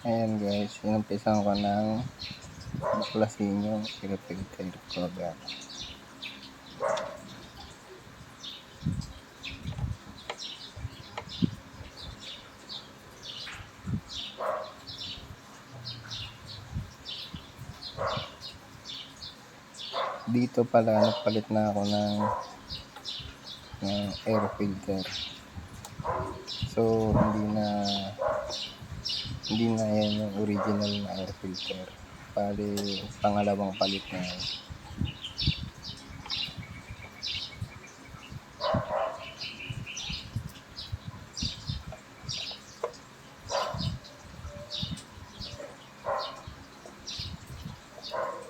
Ayan guys, inumpisan ko ng baklasin yung air cover. Dito pala nagpalit na ako ng air filter. So hindi na yan yung original na air filter. Bali pangalawang palit na yan.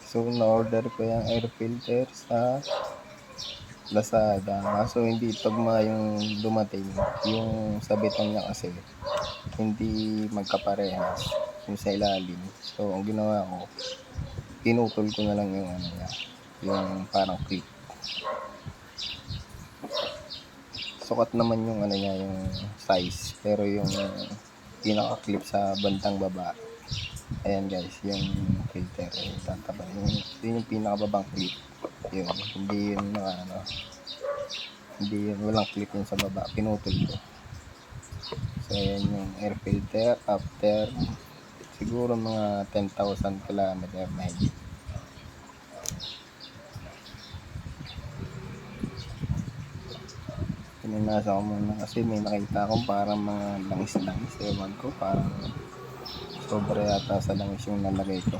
So na-order ko yung air filter sa Lazada. Kaso hindi tugma yung dumating. Yung sabitan niya kasi hindi magkaparehas yung sa ilalim. So ang ginawa ko, pinutol ko na lang yung ano niya, yung parang clip. Sukat naman yung ano niya, yung size, pero yung pinaka clip sa bandang baba, ayan guys, yung filter tataba, yun yung pinakababang clip, yun, hindi yun hindi yun, walang clip yun sa baba, pinutol ko. So ayan yung air filter after siguro mga 10,000 km na higit. Pinanasa ko muna kasi may nakita akong parang mga langis-langis, ewan ko, parang sobra yata sa langis yung nalagay ko.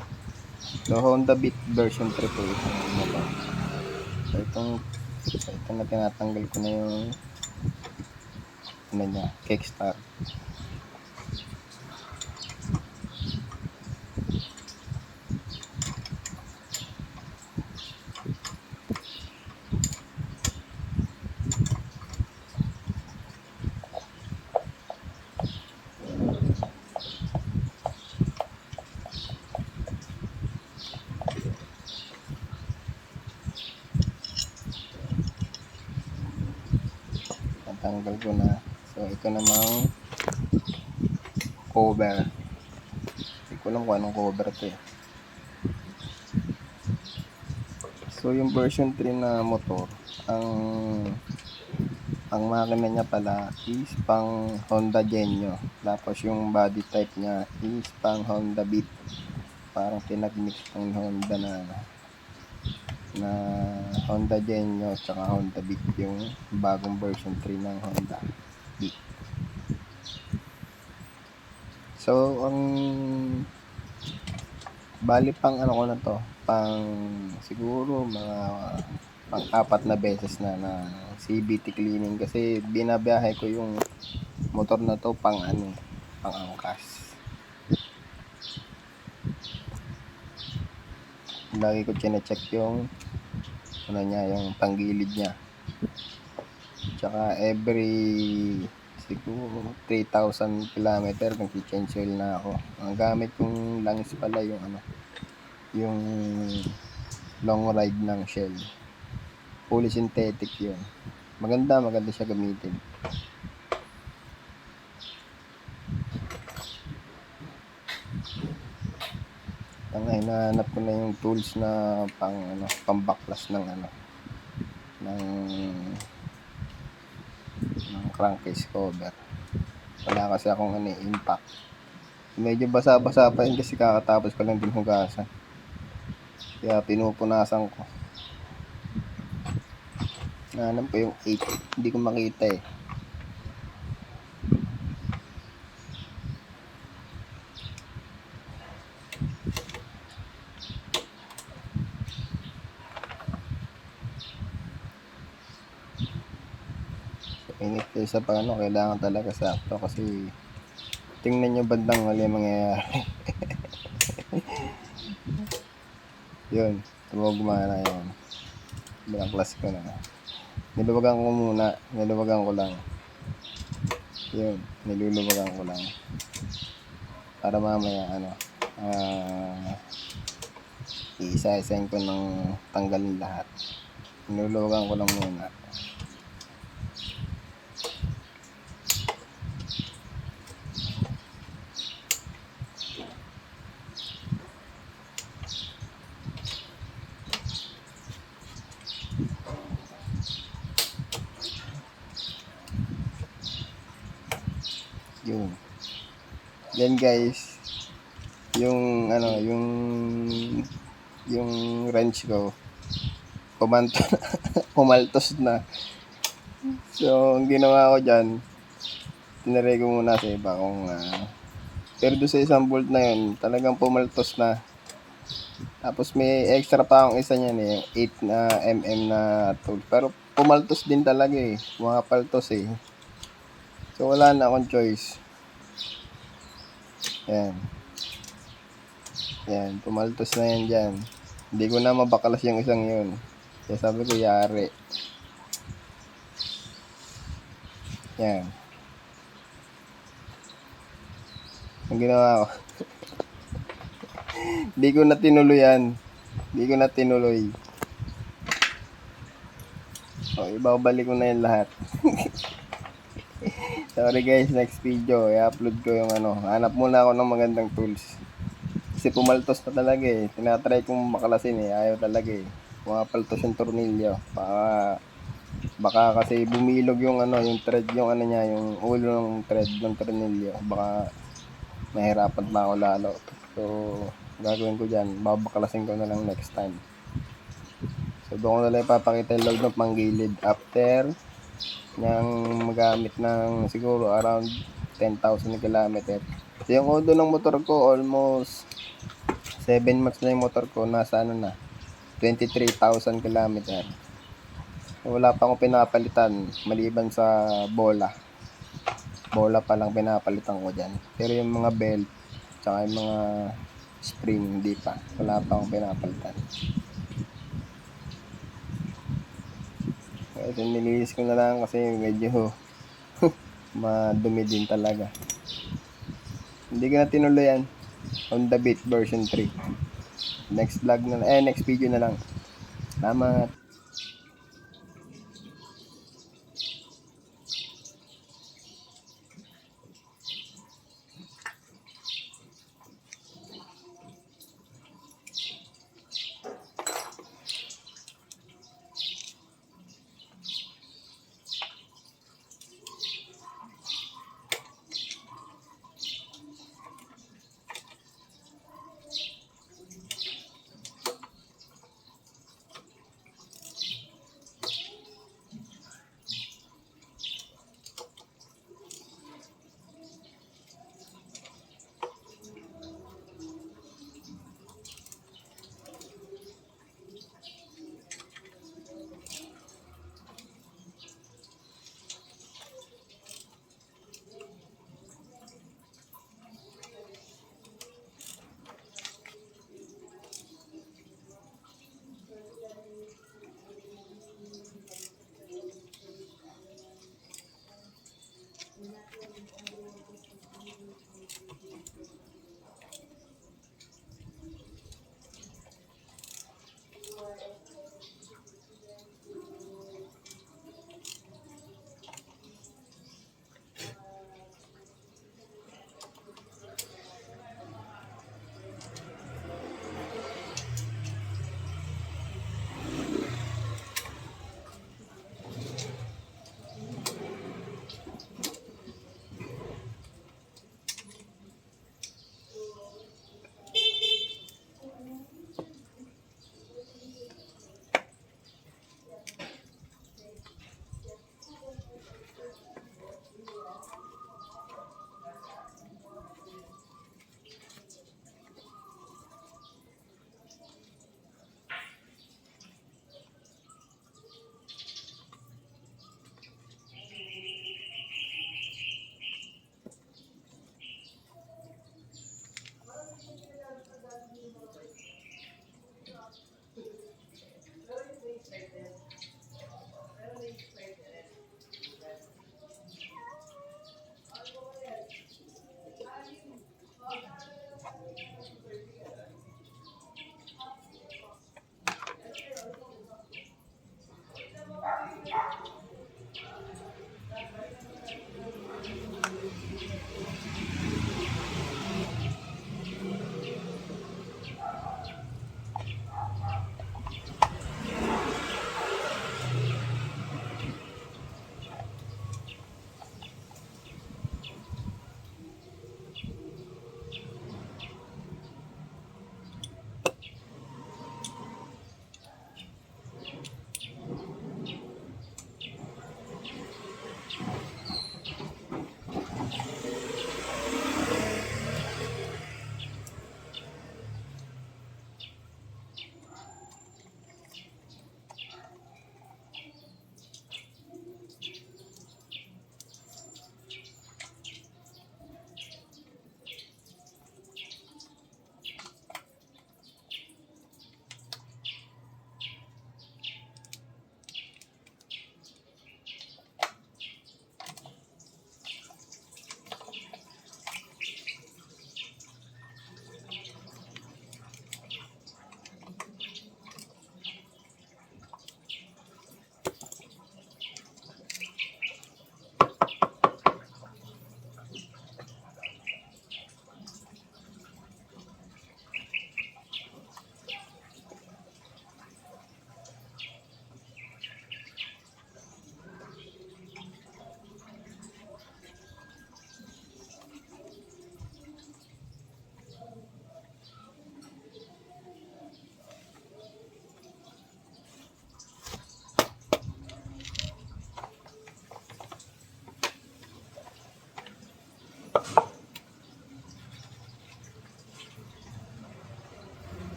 So Honda Beat version 3 po itong motor. So itong na tinatanggal ko na yung ano niya, kickstart. Natanggal ko na. So ito namang cover. Hindi ko alam kung anong cover to eh. So yung version 3 na motor, ang makina niya pala is pang Honda Genio. Tapos yung body type niya is pang Honda Beat. Parang pinag-mix ng Honda na Honda Genio at saka Honda Beat, yung bagong version 3 ng Honda Beat. So ang bali pang ano ko na to, pang siguro mga pang-apat na beses na CVT cleaning kasi binabiyahe ko yung motor na to pang angkas. Lagi ko chine-check yung ano niya, yung panggilid niya. Tsaka every siguro 3,000 km nag-change oil na ako. Ang gamit kong langis pala yung yung long ride ng Shell. Fully synthetic yun. Maganda siya gamitin. Hinahanap ko na yung tools na pambaklas ng crankcase cover. Wala kasi akong impact. Medyo basa-basa pa yun kasi kakatapos ko lang din hugasan. Kaya pinupunasan ko. Nahanap ko yung 8. Hindi ko makita eh. Init sa kailangan talaga sakto kasi tingnan nyo bandang mali mangyayari. Yun, gumana yun. Bilang class ko na. Niluwagan ko lang. Yun, niluluwagan ko lang. Para mamaya isa-isahin ko ng tanggalin lahat. Niluluwagan ko lang muna. Then guys, yung ano, yung wrench ko, pumaltos na. So, ang ginawa ko dyan, tinry ko muna sa iba kung pero doon sa isang bolt na yun, talagang pumaltos na. Tapos may extra pa akong isa niyan eh, 8 na mm na tool. Pero pumaltos din talaga eh, mga paltos eh. So wala na akong choice. Yan. Yan, pumaltos na yan dyan. Hindi ko na mabakalas yung isang yun. Kaya sabi ko, yari. Yan. Ang ginawa ko, hindi ko na tinuloy yan. Hindi ko na tinuloy. O, ibabalik ko na yung lahat. Sorry guys, next video, i-upload ko yung ano. Hanap muna ako ng magandang tools. Kasi pumaltos na talaga eh. Tinatry kong makalasin eh. Ayaw talaga eh. Pumapaltos yung tornilyo. Baka kasi bumilog yung ano, yung thread, yung ano niya, yung ulo ng thread ng tornilyo. Baka mahirapan pa ako lalo. So, gagawin ko dyan. Babaklasin ko na lang next time. So, doon ko na lang ipapakita yung log ng panggilid after niyang magamit ng siguro around 10,000 km. So, yung odo ng motor ko almost 7 months na yung motor ko. Nasa ano na, 23,000 km. So, wala pa akong pinapalitan maliban sa bola. Bola pa lang pinapalitan ko dyan. Pero yung mga belt, tsaka yung mga spring, hindi pa. Wala pa akong pinapalitan. Kasi nilinis ko na lang kasi medyo madumi din talaga. Hindi ko na tinuloy yan. On the Beat version 3. Next vlog na, next video na lang. Salamat.